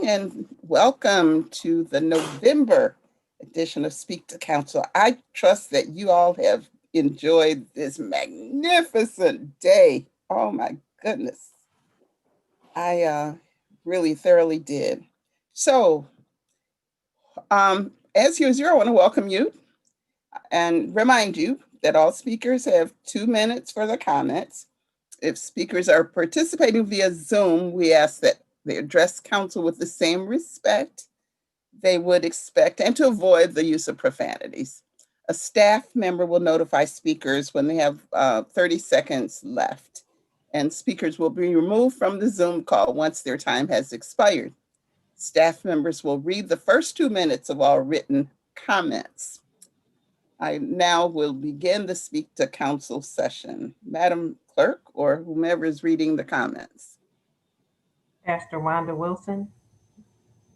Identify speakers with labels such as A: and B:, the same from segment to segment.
A: and welcome to the November edition of Speak to Council. I trust that you all have enjoyed this magnificent day. Oh my goodness. I really thoroughly did. So, as usual, I want to welcome you and remind you that all speakers have 2 minutes for their comments. If speakers are participating via Zoom, we ask that they address council with the same respect they would expect and to avoid the use of profanities. A staff member will notify speakers when they have 30 seconds left, and speakers will be removed from the Zoom call once their time has expired. Staff members will read the first 2 minutes of all written comments. I now will begin the Speak to Council session. Madam Clerk, or whomever is reading the comments.
B: Pastor Wanda Wilson.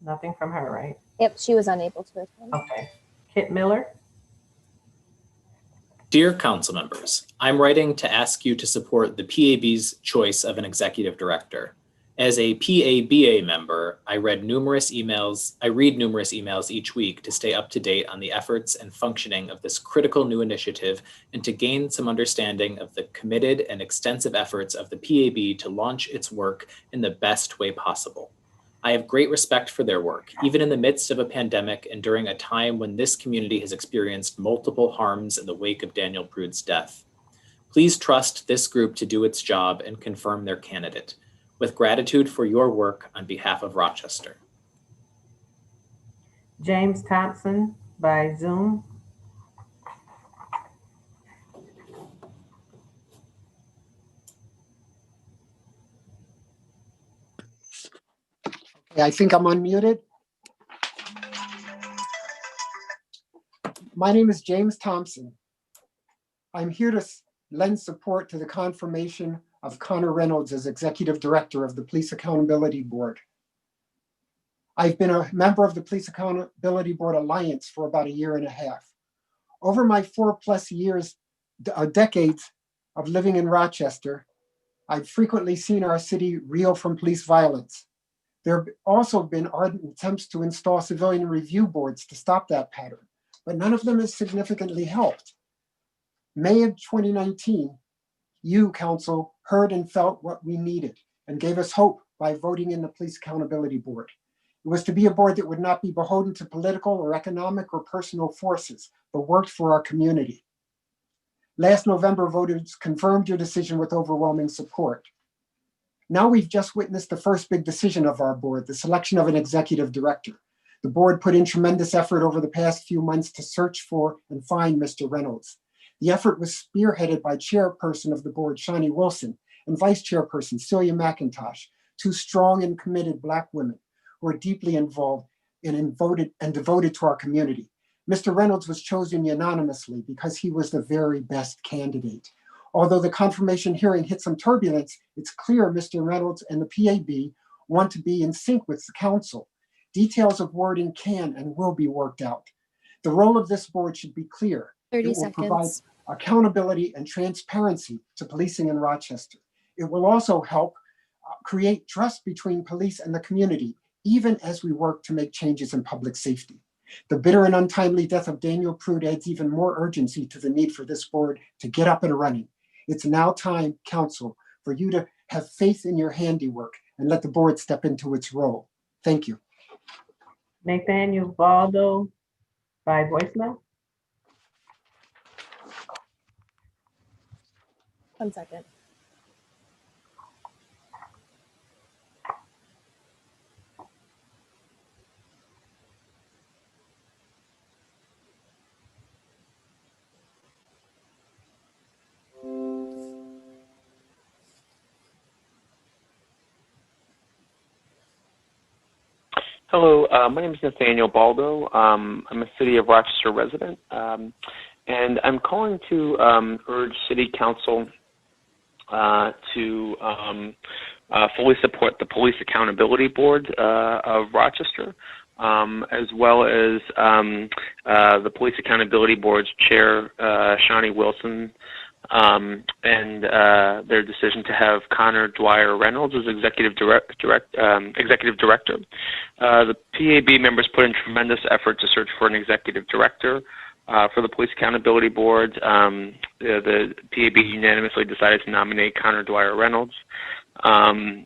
B: Nothing from her, right?
C: Yep, she was unable to attend.
B: Okay. Kit Miller.
D: Dear council members, I'm writing to ask you to support the PAB's choice of an executive director. As a PABA member, I read numerous emails each week to stay up to date on the efforts and functioning of this critical new initiative and to gain some understanding of the committed and extensive efforts of the PAB to launch its work in the best way possible. I have great respect for their work, even in the midst of a pandemic and during a time when this community has experienced multiple harms in the wake of Daniel Prude's death. Please trust this group to do its job and confirm their candidate. With gratitude for your work on behalf of Rochester.
B: James Thompson by Zoom.
E: Okay, I think I'm unmuted. My name is James Thompson. I'm here to lend support to the confirmation of Connor Reynolds as Executive Director of the Police Accountability Board. I've been a member of the Police Accountability Board Alliance for about 1.5 years. Over my 4+ years, decades of living in Rochester, I've frequently seen our city reel from police violence. There have also been ardent attempts to install civilian review boards to stop that pattern, but none of them has significantly helped. May of 2019, you, Council, heard and felt what we needed and gave us hope by voting in the Police Accountability Board. It was to be a board that would not be beholden to political or economic or personal forces, but worked for our community. Last November, voters confirmed your decision with overwhelming support. Now we've just witnessed the first big decision of our board, the selection of an executive director. The board put in tremendous effort over the past few months to search for and find Mr. Reynolds. The effort was spearheaded by chairperson of the board, Shani Wilson, and vice chairperson, Celia McIntosh, 2 strong and committed Black women who are deeply involved and devoted to our community. Mr. Reynolds was chosen unanimously because he was the very best candidate. Although the confirmation hearing hit some turbulence, it's clear Mr. Reynolds and the PAB want to be in sync with the council. Details of wording can and will be worked out. The role of this board should be clear.
C: 30
E: it will
C: seconds.
E: Provide accountability and transparency to policing in Rochester. It will also help create trust between police and the community, even as we work to make changes in public safety. The bitter and untimely death of Daniel Prude adds even more urgency to the need for this board to get up and running. It's now time, Council, for you to have faith in your handiwork and let the board step into its role. Thank you.
B: Nathaniel Baldo by voicemail.
C: 1 second.
F: Hello, my name is Nathaniel Baldo. I'm a City of Rochester resident, and I'm calling to urge City Council to fully support the Police Accountability Board of Rochester, as well as the Police Accountability Board's chair, Shani Wilson, and their decision to have Connor Dwyer Reynolds as executive director. The PAB members put in tremendous effort to search for an executive director for the Police Accountability Board. The PAB unanimously decided to nominate Connor Dwyer Reynolds. You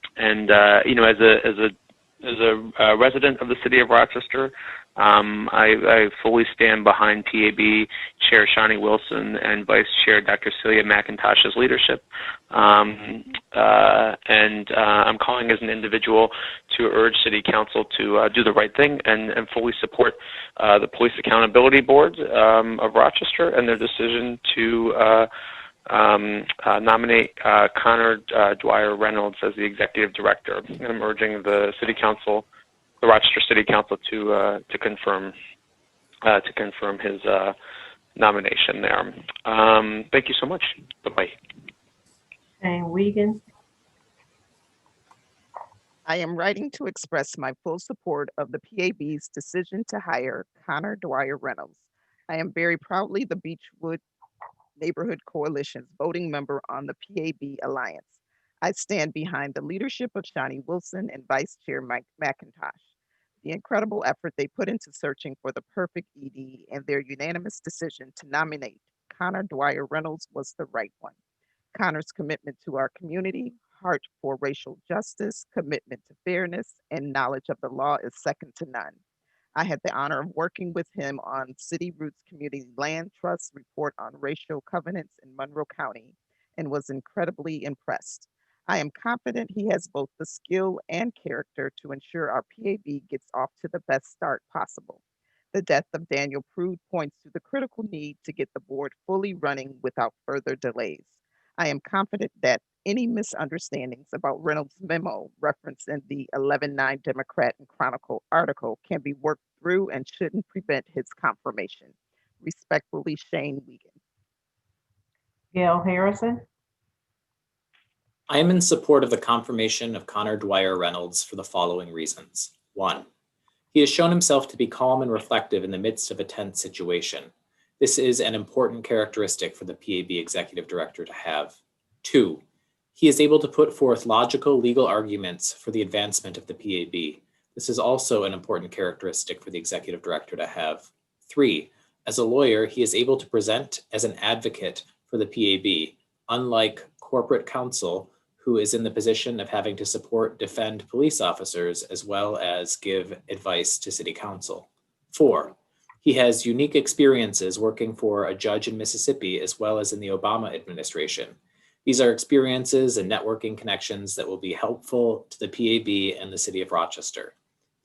F: know, as a resident of the city of Rochester, I fully stand behind PAB Chair Shawnee Wilson and Vice Chair Dr. Celia McIntosh's leadership. I'm calling as an individual to urge City Council to do the right thing and fully support the Police Accountability Board of Rochester and their decision to nominate Connor Dwyer Reynolds as the executive director. And I'm urging the City Council, the Rochester City Council, to confirm his nomination there. Thank you so much. Bye-bye.
B: And Wiegand.
G: I am writing to express my full support of the PAB's decision to hire Connor Dwyer Reynolds. I am very proudly the Beechwood Neighborhood Coalition's voting member on the PAB Alliance. I stand behind the leadership of Shawnee Wilson and Vice Chair Mike McIntosh. The incredible effort they put into searching for the perfect ED and their unanimous decision to nominate Connor Dwyer Reynolds was the right one. Connor's commitment to our community, heart for racial justice, commitment to fairness, and knowledge of the law is second to none. I had the honor of working with him on City Roots Community Land Trust report on racial covenants in Monroe County and was incredibly impressed. I am confident he has both the skill and character to ensure our PAB gets off to the best start possible. The death of Daniel Prude points to the critical need to get the board fully running without further delays. I am confident that any misunderstandings about Reynolds' memo referenced in the 11/9 Democrat and Chronicle article can be worked through and shouldn't prevent his confirmation. Respectfully, Shane Wiegand.
B: Gail Harrison.
D: I am in support of the confirmation of Connor Dwyer Reynolds for the following reasons. 1, he has shown himself to be calm and reflective in the midst of a tense situation. This is an important characteristic for the PAB executive director to have. 2, he is able to put forth logical legal arguments for the advancement of the PAB. This is also an important characteristic for the executive director to have. 3, as a lawyer, he is able to present as an advocate for the PAB, unlike corporate counsel, who is in the position of having to support, defend police officers, as well as give advice to city council. 4, he has unique experiences working for a judge in Mississippi, as well as in the Obama administration. These are experiences and networking connections that will be helpful to the PAB and the city of Rochester.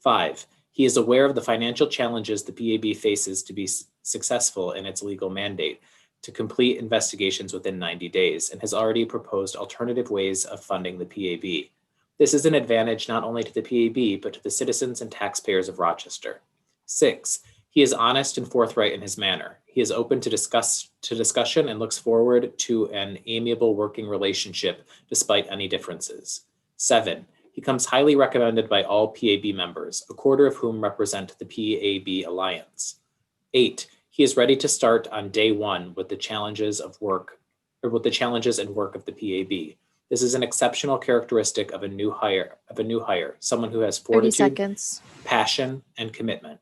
D: 5, he is aware of the financial challenges the PAB faces to be successful in its legal mandate to complete investigations within 90 days and has already proposed alternative ways of funding the PAB. This is an advantage not only to the PAB, but to the citizens and taxpayers of Rochester. 6, he is honest and forthright in his manner. He is open to discussion and looks forward to an amiable working relationship despite any differences. 7, he comes highly recommended by all PAB members, a quarter of whom represent the PAB Alliance. 8, he is ready to start on day one with the challenges and work of the PAB. This is an exceptional characteristic of a new hire, someone who has
C: 30
D: fortitude,
C: seconds.
D: passion, and commitment.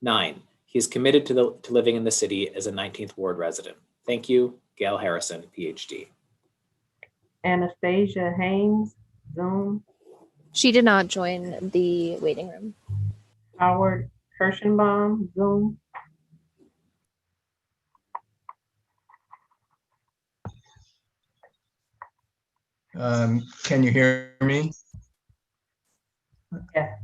D: 9, he is committed to living in the city as a 19th Ward resident. Thank you, Gail Harrison, PhD.
B: Anastasia Haynes, Zoom.
C: She did not join the waiting room.
B: Howard Kirschenbaum, Zoom.
H: Can you hear me?
B: Yes.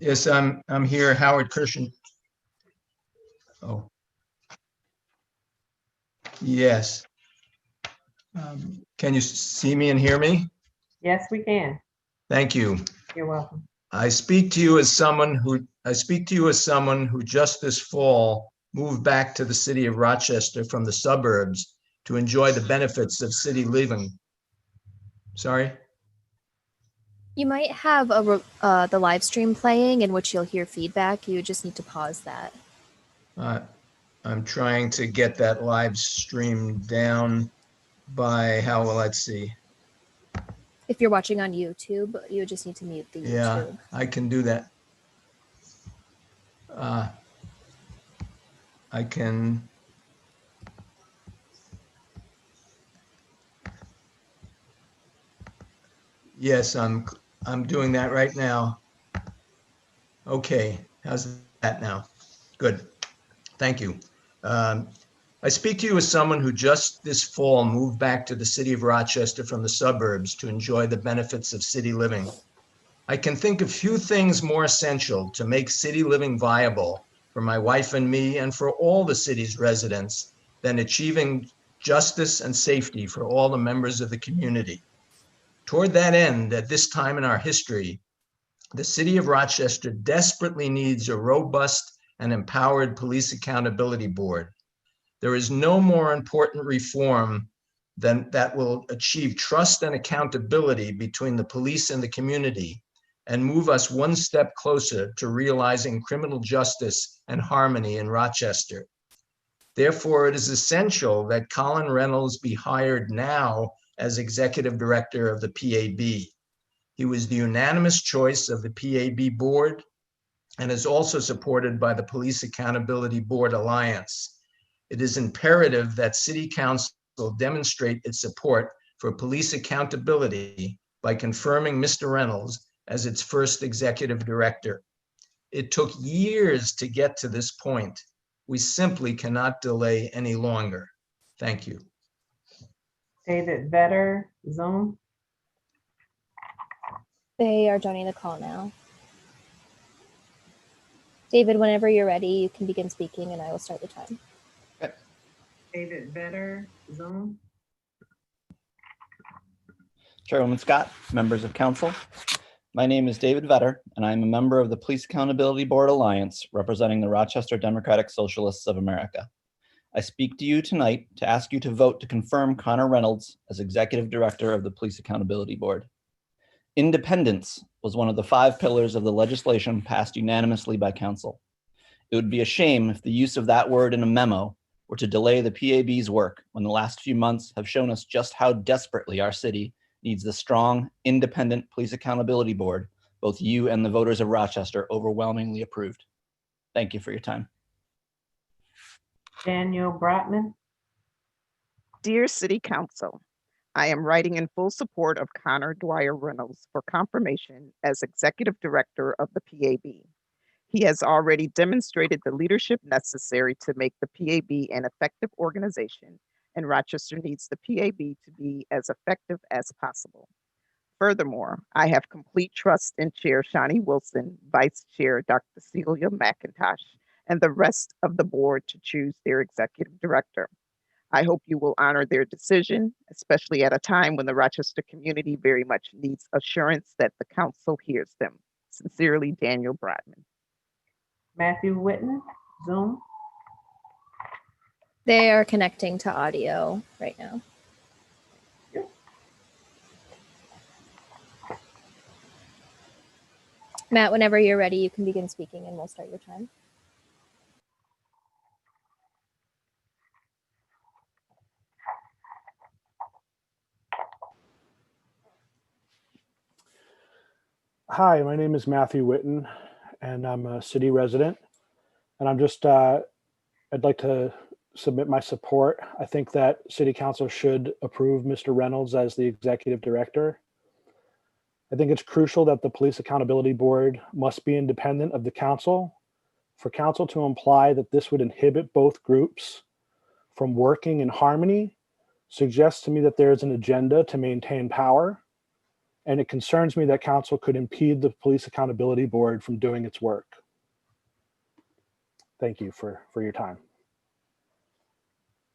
H: Yes, I'm here, Howard Christian. Oh. Yes. Can you see me and hear me?
B: Yes, we can.
H: Thank you.
B: You're welcome.
H: I speak to you as someone who just this fall moved back to the city of Rochester from the suburbs to enjoy the benefits of city living. Sorry?
C: You might have the live stream playing in which you'll hear feedback. You just need to pause that.
H: I'm trying to get that live stream down by how, well, let's see.
C: If you're watching on YouTube, you just need to mute the
H: Yeah,
C: YouTube.
H: I can do that. I can. Yes, I'm doing that right now. Okay, how's that now? Good, thank you. I speak to you as someone who just this fall moved back to the city of Rochester from the suburbs to enjoy the benefits of city living. I can think of few things more essential to make city living viable for my wife and me and for all the city's residents than achieving justice and safety for all the members of the community. Toward that end, at this time in our history, the city of Rochester desperately needs a robust and empowered police accountability board. There is no more important reform than that will achieve trust and accountability between the police and the community and move us one step closer to realizing criminal justice and harmony in Rochester. Therefore, it is essential that Colin Reynolds be hired now as executive director of the PAB. He was the unanimous choice of the PAB board and is also supported by the Police Accountability Board Alliance. It is imperative that City Council demonstrate its support for police accountability by confirming Mr. Reynolds as its first executive director. It took years to get to this point. We simply cannot delay any longer. Thank you.
B: David Vetter, Zoom.
C: They are joining the call now. David, whenever you're ready, you can begin speaking and I will start the time.
B: David Vetter, Zoom.
I: Chairwoman Scott, members of council. My name is David Vetter, and I am a member of the Police Accountability Board Alliance, representing the Rochester Democratic Socialists of America. I speak to you tonight to ask you to vote to confirm Connor Reynolds as Executive Director of the Police Accountability Board. Independence was one of the 5 pillars of the legislation passed unanimously by council. It would be a shame if the use of that word in a memo were to delay the PAB's work when the last few months have shown us just how desperately our city needs the strong, independent Police Accountability Board both you and the voters of Rochester overwhelmingly approved. Thank you for your time.
B: Daniel Brotman.
G: Dear City Council, I am writing in full support of Connor Dwyer Reynolds for confirmation as Executive Director of the PAB. He has already demonstrated the leadership necessary to make the PAB an effective organization, and Rochester needs the PAB to be as effective as possible. Furthermore, I have complete trust in Chair Shawnee Wilson, Vice Chair Dr. Celia McIntosh, and the rest of the board to choose their executive director. I hope you will honor their decision, especially at a time when the Rochester community very much needs assurance that the council hears them. Sincerely, Daniel Brodman.
B: Matthew Whitten, Zoom.
C: They are connecting to audio right now. Matt, whenever you're ready, you can begin speaking and we'll start your time.
J: Hi, my name is Matthew Whitten, and I'm a city resident. And I'm just, I'd like to submit my support. I think that City Council should approve Mr. Reynolds as the executive director. I think it's crucial that the Police Accountability Board must be independent of the council. For council to imply that this would inhibit both groups from working in harmony suggests to me that there is an agenda to maintain power. And it concerns me that council could impede the Police Accountability Board from doing its work. Thank you for your time.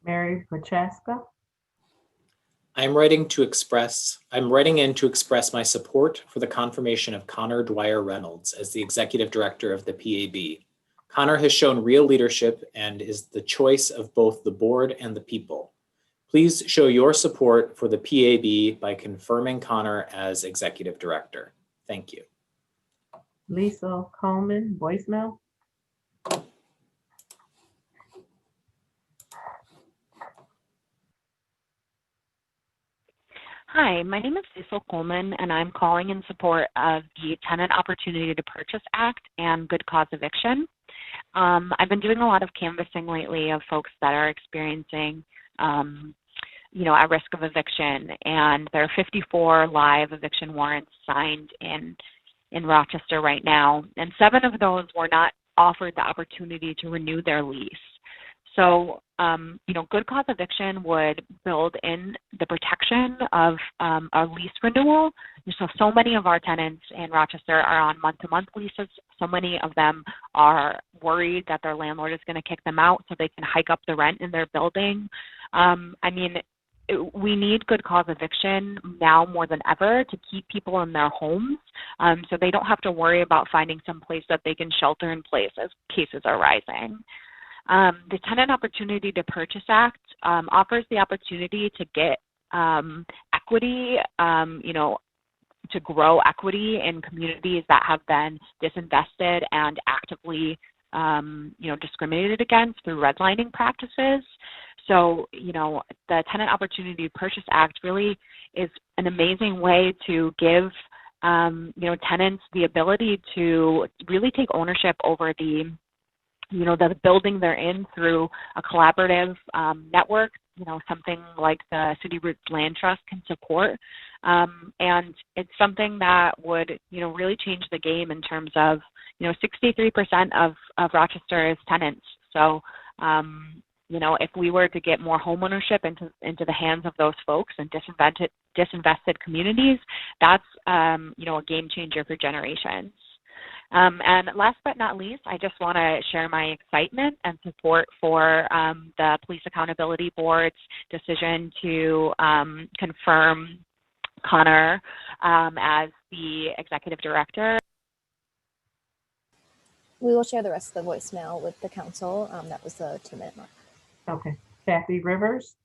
B: Mary Prochaska.
D: I'm writing in to express my support for the confirmation of Connor Dwyer Reynolds as the Executive Director of the PAB. Connor has shown real leadership and is the choice of both the board and the people. Please show your support for the PAB by confirming Connor as Executive Director. Thank you.
B: Lisa Coleman, voicemail.
K: Hi, my name is Cecil Coleman, and I'm calling in support of the Tenant Opportunity to Purchase Act and Good Cause Eviction. I've been doing a lot of canvassing lately of folks that are experiencing, at risk of eviction, and there are 54 live eviction warrants signed in Rochester right now, and 7 of those were not offered the opportunity to renew their lease. So, good cause eviction would build in the protection of a lease renewal. So many of our tenants in Rochester are on month-to-month leases. So many of them are worried that their landlord is going to kick them out so they can hike up the rent in their building. We need good cause eviction now more than ever to keep people in their homes, so they don't have to worry about finding some place that they can shelter in place as cases are rising. The Tenant Opportunity to Purchase Act offers the opportunity to get equity, to grow equity in communities that have been disinvested and actively, discriminated against through redlining practices. So, the Tenant Opportunity to Purchase Act really is an amazing way to give, tenants the ability to really take ownership over the building they're in through a collaborative network, something like the City Roots Land Trust can support. And it's something that would, really change the game in terms of, 63% of Rochester is tenants. So, if we were to get more home ownership into the hands of those folks and disinvested communities, that's, a game changer for generations. And last but not least, I just want to share my excitement and support for the Police Accountability Board's decision to confirm Connor as the executive director.
C: We will share the rest of the voicemail with the council. That was the 2-minute mark.
B: Okay. Kathy Rivers?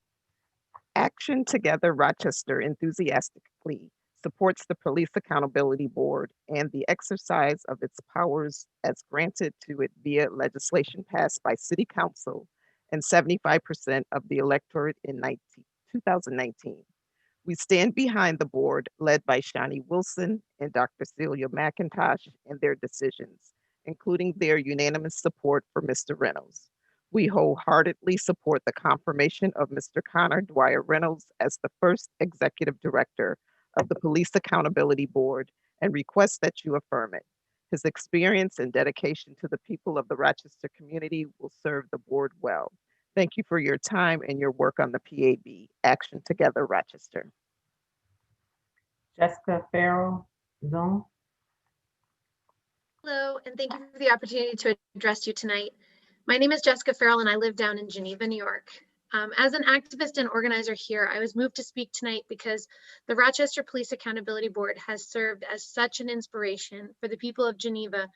G: Action Together Rochester enthusiastically supports the Police Accountability Board and the exercise of its powers as granted to it via legislation passed by City Council and 75% of the electorate in 2019. We stand behind the board led by Shawnee Wilson and Dr. Celia McIntosh and their decisions, including their unanimous support for Mr. Reynolds. We wholeheartedly support the confirmation of Mr. Connor Dwyer Reynolds as the first executive director of the Police Accountability Board and request that you affirm it. His experience and dedication to the people of the Rochester community will serve the board well. Thank you for your time and your work on the PAB. Action Together Rochester.
B: Jessica Farrell, Zoom.
L: Hello, and thank you for the opportunity to address you tonight. My name is Jessica Farrell, and I live down in Geneva, New York. As an activist and organizer here, I was moved to speak tonight because the Rochester Police Accountability Board has served as such an inspiration for the people of Geneva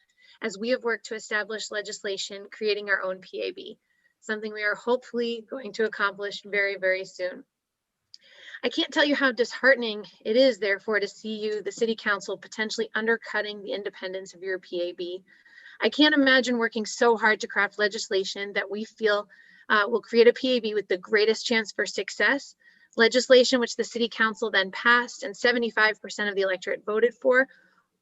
L: as we have worked to establish legislation creating our own PAB, something we are hopefully going to accomplish very, very soon. I can't tell you how disheartening it is, therefore, to see you, the City Council, potentially undercutting the independence of your PAB. I can't imagine working so hard to craft legislation that we feel will create a PAB with the greatest chance for success, legislation which the City Council then passed and 75% of the electorate voted for,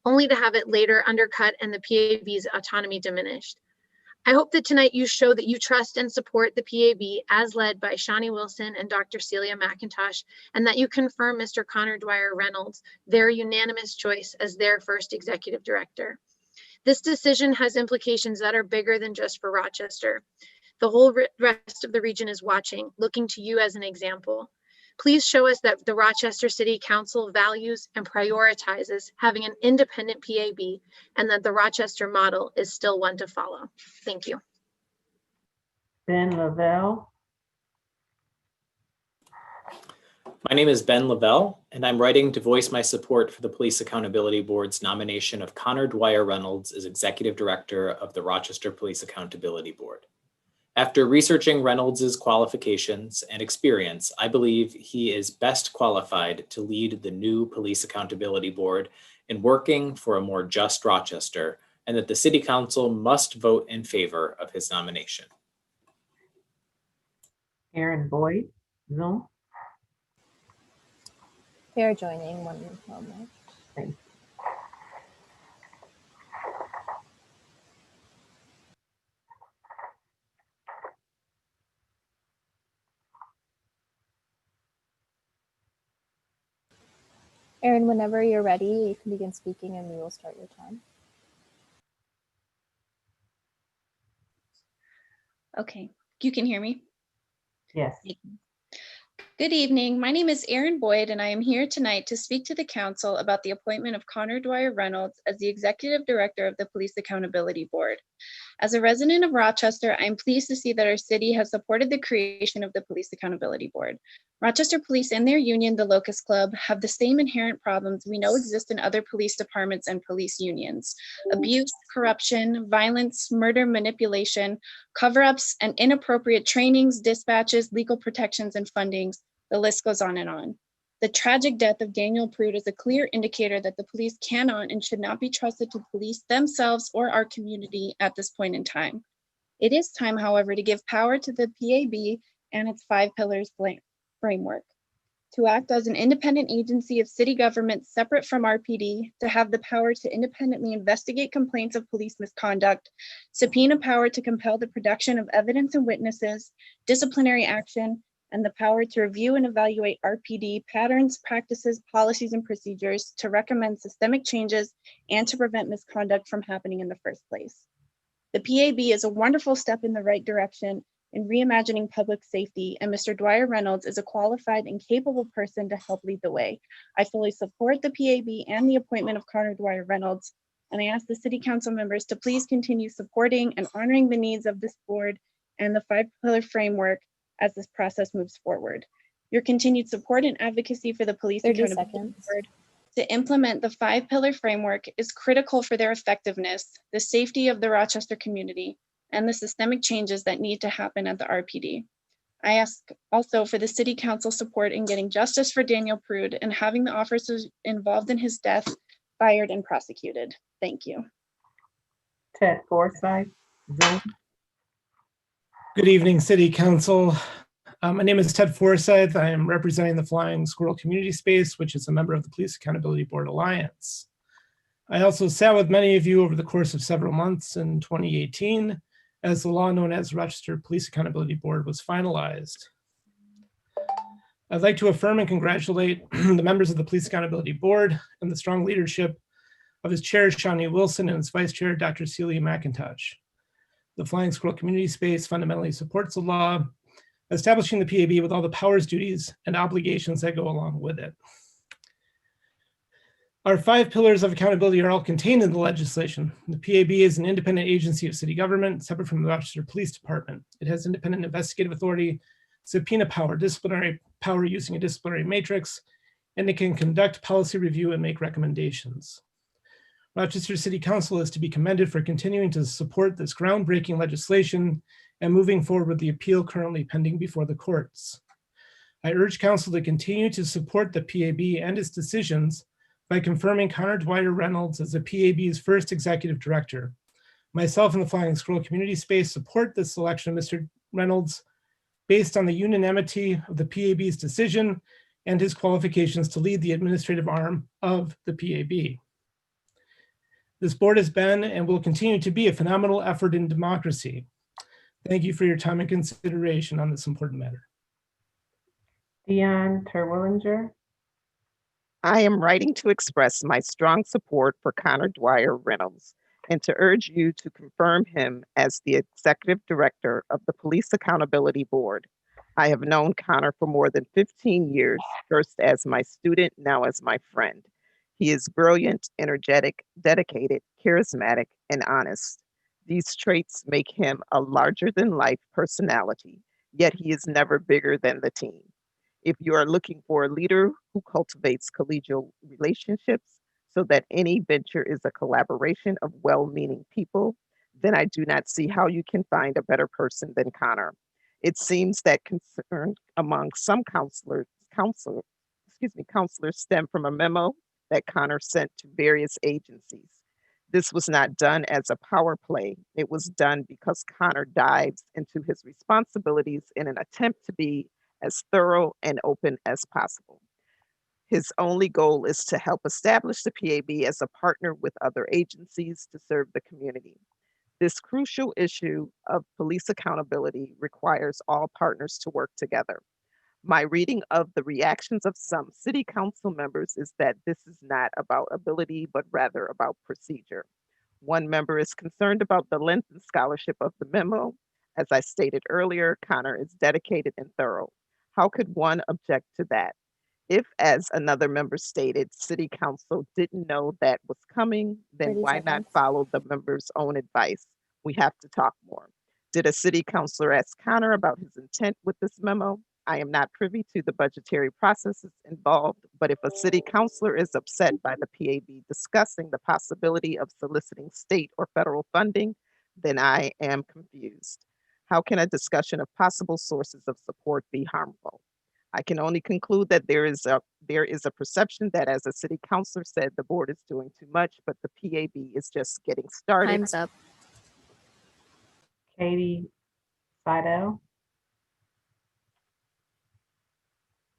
L: only to have it later undercut and the PAB's autonomy diminished. I hope that tonight you show that you trust and support the PAB as led by Shawnee Wilson and Dr. Celia McIntosh, and that you confirm Mr. Connor Dwyer Reynolds, their unanimous choice as their first executive director. This decision has implications that are bigger than just for Rochester. The whole rest of the region is watching, looking to you as an example. Please show us that the Rochester City Council values and prioritizes having an independent PAB and that the Rochester model is still one to follow. Thank you.
B: Ben Lavelle.
D: My name is Ben Lavelle, and I'm writing to voice my support for the Police Accountability Board's nomination of Connor Dwyer Reynolds as Executive Director of the Rochester Police Accountability Board. After researching Reynolds' qualifications and experience, I believe he is best qualified to lead the new Police Accountability Board in working for a more just Rochester, and that the City Council must vote in favor of his nomination.
B: Aaron Boyd, Zoom.
C: They are joining one moment.
B: Thank you.
C: Aaron, whenever you're ready, you can begin speaking and we will start your time.
M: Okay, you can hear me?
B: Yes.
M: Good evening. My name is Erin Boyd, and I am here tonight to speak to the council about the appointment of Connor Dwyer Reynolds as the Executive Director of the Police Accountability Board. As a resident of Rochester, I'm pleased to see that our city has supported the creation of the Police Accountability Board. Rochester Police and their union, the Locust Club, have the same inherent problems we know exist in other police departments and police unions: abuse, corruption, violence, murder, manipulation, cover-ups, and inappropriate trainings, dispatches, legal protections, and fundings. The list goes on and on. The tragic death of Daniel Prude is a clear indicator that the police cannot and should not be trusted to police themselves or our community at this point in time. It is time, however, to give power to the PAB and its 5 pillars framework, to act as an independent agency of city government separate from RPD, to have the power to independently investigate complaints of police misconduct, subpoena power to compel the production of evidence and witnesses, disciplinary action, and the power to review and evaluate RPD patterns, practices, policies, and procedures, to recommend systemic changes, and to prevent misconduct from happening in the first place. The PAB is a wonderful step in the right direction in reimagining public safety, and Mr. Dwyer Reynolds is a qualified and capable person to help lead the way. I fully support the PAB and the appointment of Connor Dwyer Reynolds, and I ask the City Council members to please continue supporting and honoring the needs of this board and the 5-pillar framework as this process moves forward. Your continued support and advocacy for the Police
C: 30
M: Accountability
C: seconds.
M: Board to implement the 5-pillar framework is critical for their effectiveness, the safety of the Rochester community, and the systemic changes that need to happen at the RPD. I ask also for the City Council support in getting justice for Daniel Prude and having the officers involved in his death fired and prosecuted. Thank you.
B: Ted Forsyth, Zoom.
N: Good evening, City Council. My name is Ted Forsyth. I am representing the Flying Squirrel Community Space, which is a member of the Police Accountability Board Alliance. I also sat with many of you over the course of several months in 2018 as the law known as Rochester Police Accountability Board was finalized. I'd like to affirm and congratulate the members of the Police Accountability Board and the strong leadership of his chair, Shawnee Wilson, and his vice chair, Dr. Celia McIntosh. The Flying Squirrel Community Space fundamentally supports the law, establishing the PAB with all the powers, duties, and obligations that go along with it. Our 5 pillars of accountability are all contained in the legislation. The PAB is an independent agency of city government, separate from the Rochester Police Department. It has independent investigative authority, subpoena power, disciplinary power using a disciplinary matrix, and it can conduct policy review and make recommendations. Rochester City Council is to be commended for continuing to support this groundbreaking legislation and moving forward with the appeal currently pending before the courts. I urge Council to continue to support the PAB and its decisions by confirming Connor Dwyer Reynolds as the PAB's first executive director. Myself and the Flying Squirrel Community Space support this selection of Mr. Reynolds based on the unanimity of the PAB's decision and his qualifications to lead the administrative arm of the PAB. This board has been and will continue to be a phenomenal effort in democracy. Thank you for your time and consideration on this important matter.
B: Dion Terwillinger.
G: I am writing to express my strong support for Connor Dwyer Reynolds and to urge you to confirm him as the Executive Director of the Police Accountability Board. I have known Connor for more than 15 years, first as my student, now as my friend. He is brilliant, energetic, dedicated, charismatic, and honest. These traits make him a larger-than-life personality, yet he is never bigger than the team. If you are looking for a leader who cultivates collegial relationships so that any venture is a collaboration of well-meaning people, then I do not see how you can find a better person than Connor. It seems that concern among some counselors stem from a memo that Connor sent to various agencies. This was not done as a power play. It was done because Connor dives into his responsibilities in an attempt to be as thorough and open as possible. His only goal is to help establish the PAB as a partner with other agencies to serve the community. This crucial issue of police accountability requires all partners to work together. My reading of the reactions of some city council members is that this is not about ability, but rather about procedure. One member is concerned about the length and scholarship of the memo. As I stated earlier, Connor is dedicated and thorough. How could one object to that? If, as another member stated, city council didn't know that was coming, then
C: 30
G: why not
C: seconds.
G: follow the member's own advice? We have to talk more. Did a city councilor ask Connor about his intent with this memo? I am not privy to the budgetary processes involved, but if a city councilor is upset by the PAB discussing the possibility of soliciting state or federal funding, then I am confused. How can a discussion of possible sources of support be harmful? I can only conclude that there is a perception that, as a city councilor said, the board is doing too much, but the PAB is just getting started.
C: Time's up.
B: Katie Sidell.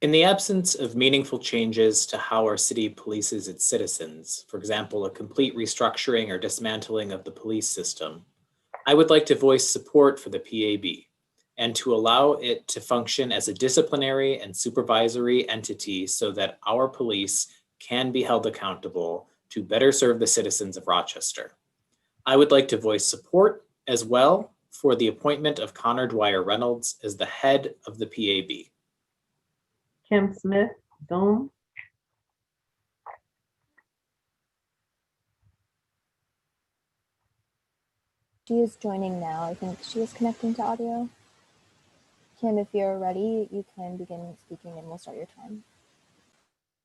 D: In the absence of meaningful changes to how our city polices its citizens, for example, a complete restructuring or dismantling of the police system, I would like to voice support for the PAB and to allow it to function as a disciplinary and supervisory entity so that our police can be held accountable to better serve the citizens of Rochester. I would like to voice support as well for the appointment of Connor Dwyer Reynolds as the head of the PAB.
B: Kim Smith, Zoom.
C: She is joining now. I think she is connecting to audio. Kim, if you're ready, you can begin speaking and we'll start your time.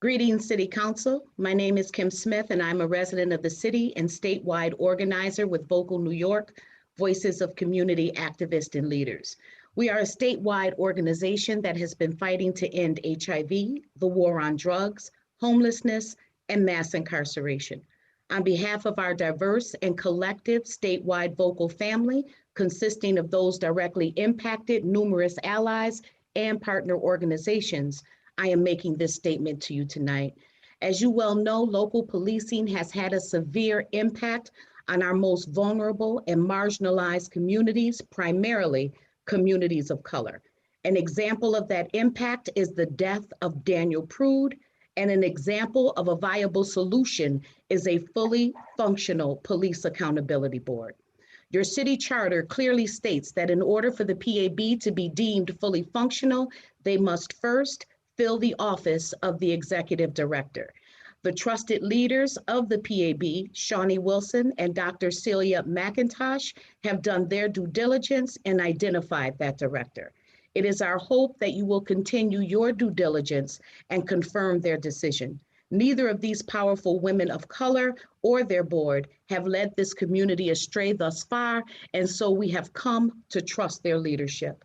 O: Greetings, City Council. My name is Kim Smith, and I'm a resident of the city and statewide organizer with Vocal New York, Voices of Community Activists and Leaders. We are a statewide organization that has been fighting to end HIV, the war on drugs, homelessness, and mass incarceration. On behalf of our diverse and collective statewide vocal family, consisting of those directly impacted, numerous allies, and partner organizations, I am making this statement to you tonight. As you well know, local policing has had a severe impact on our most vulnerable and marginalized communities, primarily communities of color. An example of that impact is the death of Daniel Prude, and an example of a viable solution is a fully functional police accountability board. Your city charter clearly states that in order for the PAB to be deemed fully functional, they must first fill the office of the executive director. The trusted leaders of the PAB, Shawnee Wilson and Dr. Celia McIntosh, have done their due diligence and identified that director. It is our hope that you will continue your due diligence and confirm their decision. Neither of these powerful women of color or their board have led this community astray thus far, and so we have come to trust their leadership.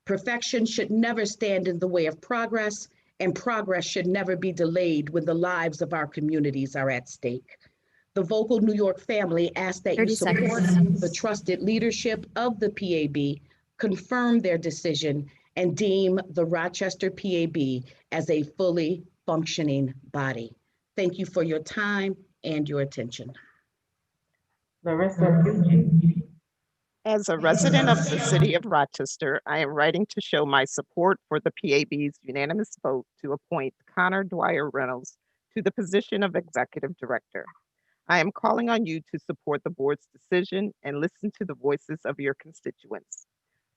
O: Perfection should never stand in the way of progress, and progress should never be delayed when the lives of our communities are at stake. The Vocal New York family asks that you support the trusted leadership of the PAB, confirm their decision, and deem the Rochester PAB as a fully functioning body. Thank you for your time and your attention.
B: Larissa Fucci.
G: As a resident of the city of Rochester, I am writing to show my support for the PAB's unanimous vote to appoint Connor Dwyer Reynolds to the position of executive director. I am calling on you to support the board's decision and listen to the voices of your constituents.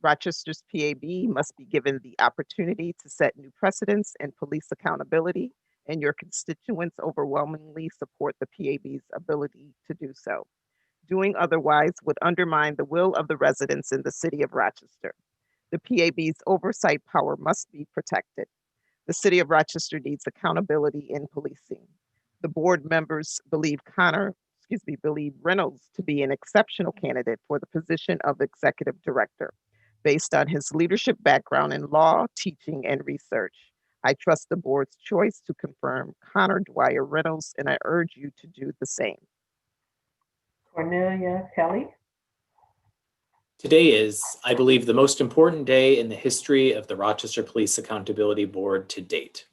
G: Rochester's PAB must be given the opportunity to set new precedents in police accountability, and your constituents overwhelmingly support the PAB's ability to do so. Doing otherwise would undermine the will of the residents in the city of Rochester. The PAB's oversight power must be protected. The city of Rochester needs accountability in policing. The board members believe Reynolds to be an exceptional candidate for the position of executive director, based on his leadership background in law, teaching, and research. I trust the board's choice to confirm Connor Dwyer Reynolds, and I urge you to do the same.
B: Cornelia Kelly.
D: Today is, I believe, the most important day in the history of the Rochester Police Accountability Board to date.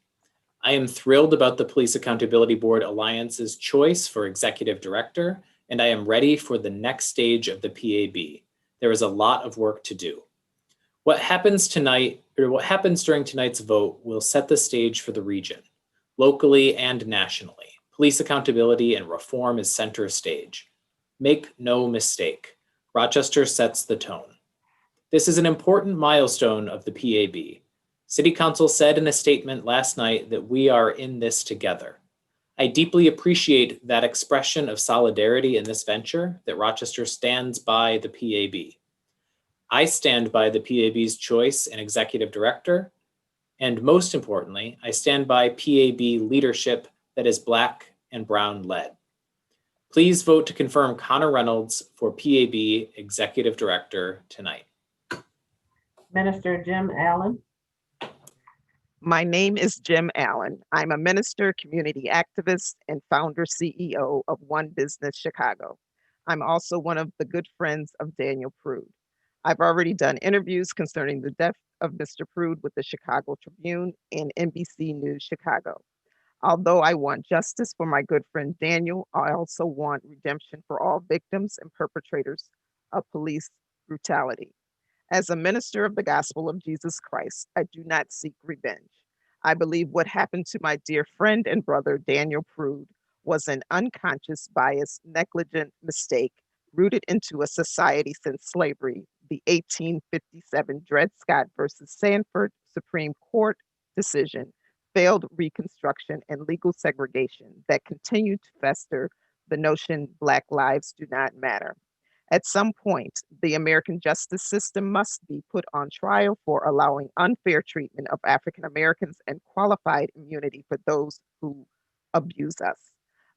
D: I am thrilled about the Police Accountability Board Alliance's choice for executive director, and I am ready for the next stage of the PAB. There is a lot of work to do. What happens during tonight's vote will set the stage for the region, locally and nationally. Police accountability and reform is center stage. Make no mistake, Rochester sets the tone. This is an important milestone of the PAB. City Council said in a statement last night that we are in this together. I deeply appreciate that expression of solidarity in this venture, that Rochester stands by the PAB. I stand by the PAB's choice in executive director, and most importantly, I stand by PAB leadership that is Black and Brown led. Please vote to confirm Connor Reynolds for PAB executive director tonight.
B: Minister Jim Allen.
G: My name is Jim Allen. I'm a minister, community activist, and founder CEO of One Business Chicago. I'm also one of the good friends of Daniel Prude. I've already done interviews concerning the death of Mr. Prude with the Chicago Tribune and NBC News Chicago. Although I want justice for my good friend Daniel, I also want redemption for all victims and perpetrators of police brutality. As a minister of the gospel of Jesus Christ, I do not seek revenge. I believe what happened to my dear friend and brother Daniel Prude was an unconscious, biased, negligent mistake rooted into a society since slavery, the 1857 Dred Scott versus Sanford Supreme Court decision, failed Reconstruction, and legal segregation that continue to fester the notion Black lives do not matter. At some point, the American justice system must be put on trial for allowing unfair treatment of African Americans and qualified immunity for those who abuse us.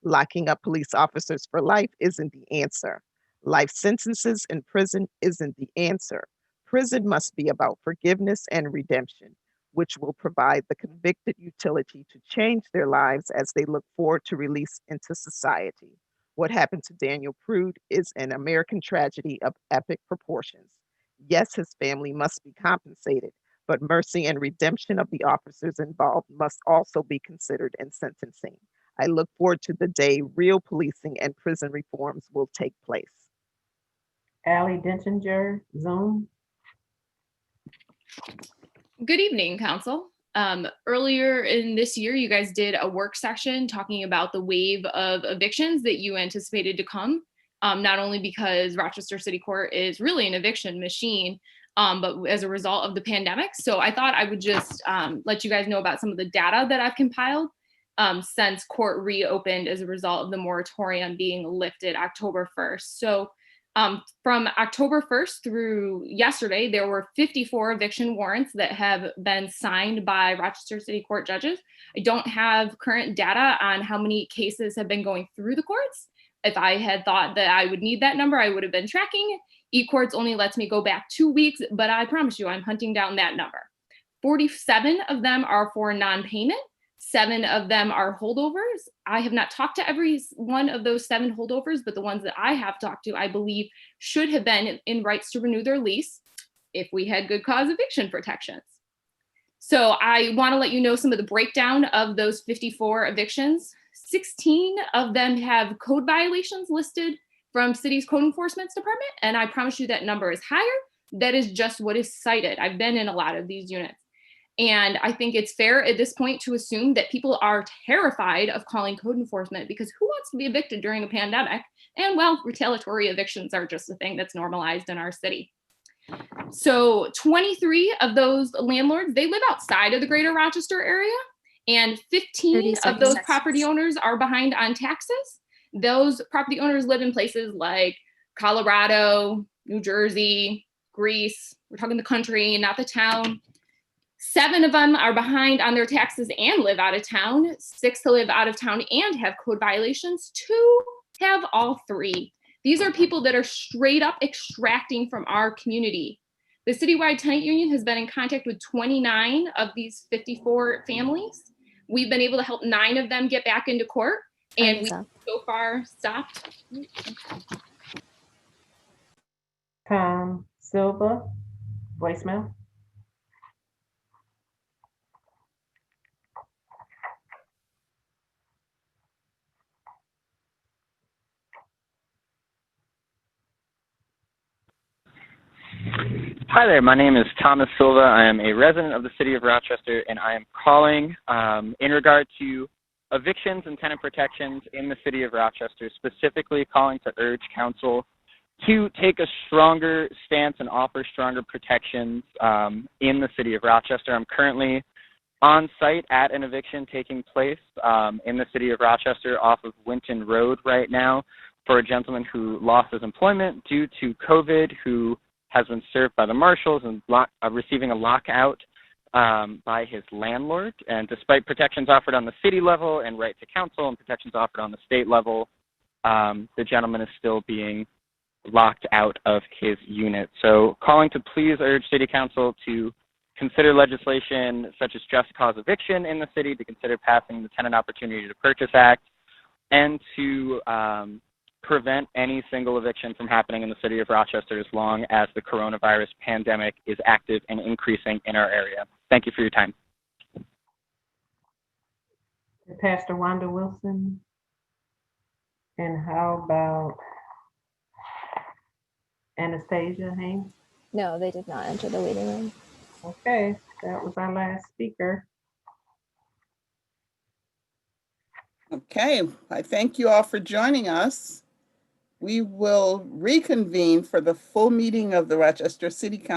G: Locking up police officers for life isn't the answer. Life sentences in prison isn't the answer. Prison must be about forgiveness and redemption, which will provide the convicted utility to change their lives as they look forward to release into society. What happened to Daniel Prude is an American tragedy of epic proportions. Yes, his family must be compensated, but mercy and redemption of the officers involved must also be considered in sentencing. I look forward to the day real policing and prison reforms will take place.
B: Allie Denchinger, Zoom.
P: Good evening, Council. Earlier in this year, you guys did a work session talking about the wave of evictions that you anticipated to come, not only because Rochester City Court is really an eviction machine, but as a result of the pandemic. So I thought I would just let you guys know about some of the data that I've compiled since court reopened as a result of the moratorium being lifted October 1st. So from October 1st through yesterday, there were 54 eviction warrants that have been signed by Rochester City Court judges. I don't have current data on how many cases have been going through the courts. If I had thought that I would need that number, I would have been tracking. eCourts only lets me go back 2 weeks, but I promise you, I'm hunting down that number. 47 of them are for non-payment. 7 of them are holdovers. I have not talked to every one of those 7 holdovers, but the ones that I have talked to, I believe should have been in rights to renew their lease if we had good cause eviction protections. So I want to let you know some of the breakdown of those 54 evictions. 16 of them have code violations listed from city's code enforcement department. And I promise you that number is higher. That is just what is cited. I've been in a lot of these units. And I think it's fair at this point to assume that people are terrified of calling code enforcement because who wants to be evicted during a pandemic? And well, retaliatory evictions are just a thing that's normalized in our city. So 23 of those landlords, they live outside of the greater Rochester area, and 15 of those property owners are behind on taxes. Those property owners live in places like Colorado, New Jersey, Greece. We're talking the country, not the town. 7 of them are behind on their taxes and live out of town. 6 to live out of town and have code violations. 2 have all 3. These are people that are straight up extracting from our community. The citywide tenant union has been in contact with 29 of these 54 families. We've been able to help 9 of them get back into court, and we so far stopped.
B: Tom Silva, voicemail.
Q: Hi there, my name is Thomas Silva. I am a resident of the city of Rochester, and I am calling in regard to evictions and tenant protections in the city of Rochester, specifically calling to urge council to take a stronger stance and offer stronger protections in the city of Rochester. I'm currently on site at an eviction taking place in the city of Rochester off of Winton Road right now for a gentleman who lost his employment due to COVID, who has been served by the marshals and receiving a lockout by his landlord. And despite protections offered on the city level and right to counsel and protections offered on the state level, the gentleman is still being locked out of his unit. So calling to please urge city council to consider legislation such as just cause eviction in the city, to consider passing the Tenant Opportunity to Purchase Act, and to prevent any single eviction from happening in the city of Rochester as long as the coronavirus pandemic is active and increasing in our area. Thank you for your time.
B: Pastor Wanda Wilson. And how about Anastasia Haynes?
C: No, they did not enter the waiting room.
B: Okay, that was our last speaker.
A: Okay, I thank you all for joining us. We will reconvene for the full meeting of the Rochester City Council